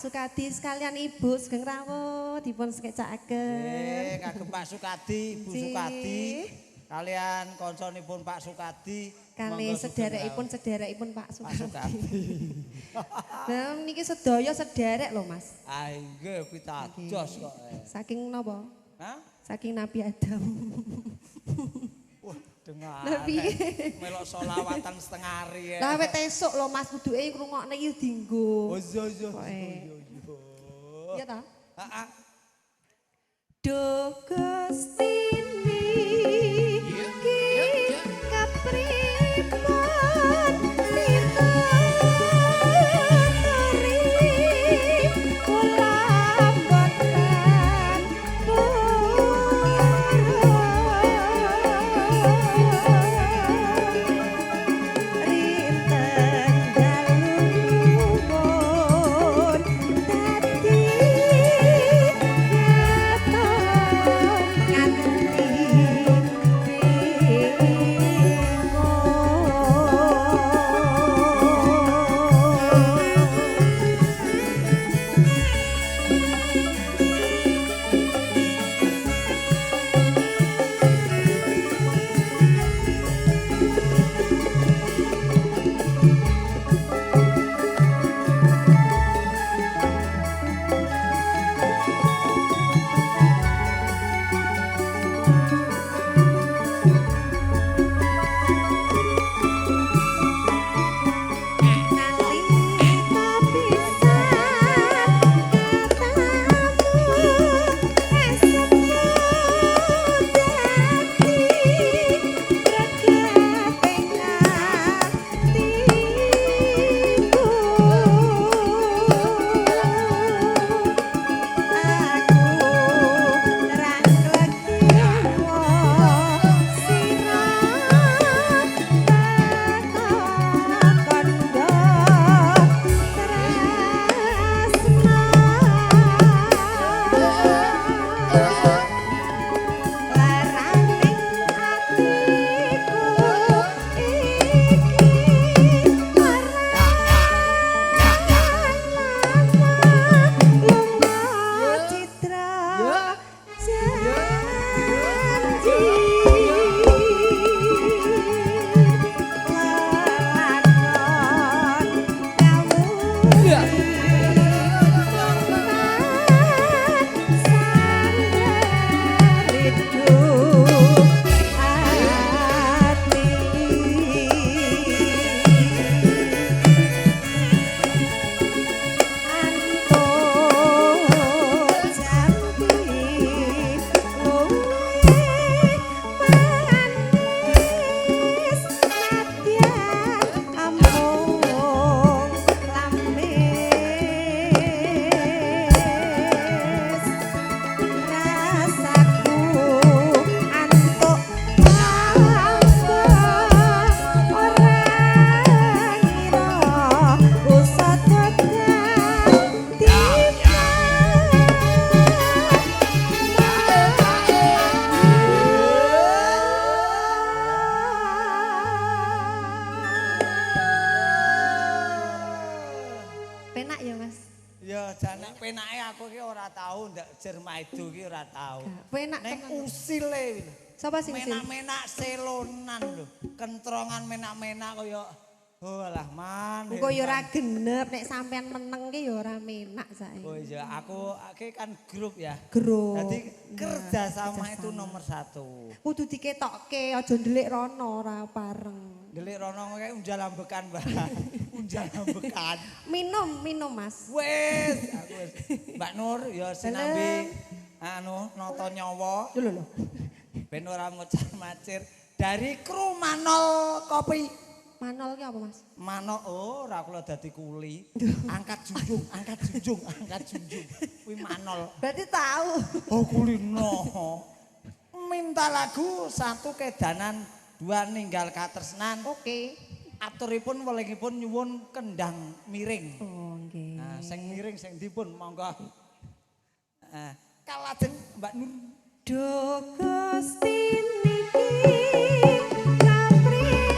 Sukadi sekalian Ibu Sugeng Rawuh dipun sekecakaken. Kagem Pak Sukadi, Ibu Sukadi. Kalian konconipun Pak Sukadi. Kali sederekipun Pak Sukadi. Nah niki sedaya sederek lho Mas. Ah nggih pitados kok. Saking napa? Hah? Saking Nabi Adam. Wah, dengar. Nabi. Melok selawatan setengah hari ya. Lah wet esuk lho Mas kuduke ngrungokne iki dienggo. Oh iya. Iya ta? Heeh. Do Gustini iki kapripun mituri kula boten rinteng dalunipun dadi penake aku ki ora tau ndak Jermaido ki ora tau. Penak nek usile. Sapa sing usil? Menak-menak selonan lho. Kentrongan menak-menak kaya oh alah man. Engko ya ora genep nek sampean meneng ki ya ora menak saiki. Oh iya, aku kan grup ya. Grup. Jadi kerja sama itu nomor 1. Kudu diketokke aja ndelik rono ora pareng. Ndelik rono kayak unjal ambekan, Mbak. Unjal ambekan. Minum Mas. Wes, aku wis. Mbak Nur ya sinambi nata nyawa. Lho. Ben ora ngocar-macir dari kru Manol Kopi. Manol ki apa Mas? Manol ora kula dadi kuli. Angkat junjung. Kuwi Manol. Berarti tahu. Oh kulino. Minta lagu 1 kedanan 2 ninggal katresnan. Oke. Aturipun welingipun nyuwun kendang miring. Oh nggih. Nah, sing miring sing dipun monggo. Kalajeng Mbak Nur. Do Gusti niki kapripun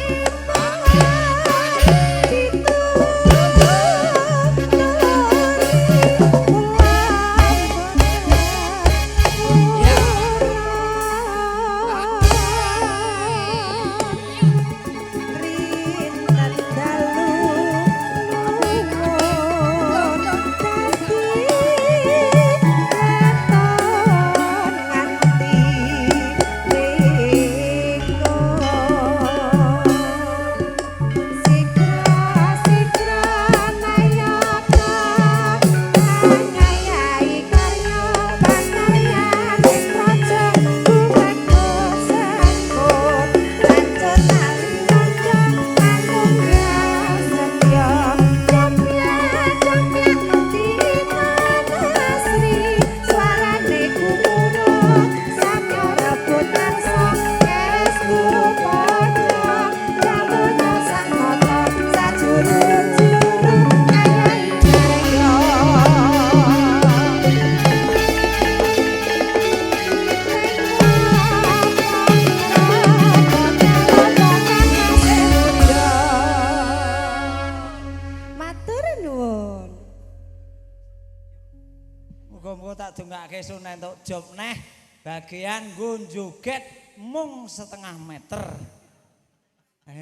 Muga-muga tak dongake Sun entuk job neh bagian nggo joget mung 1/2 meter.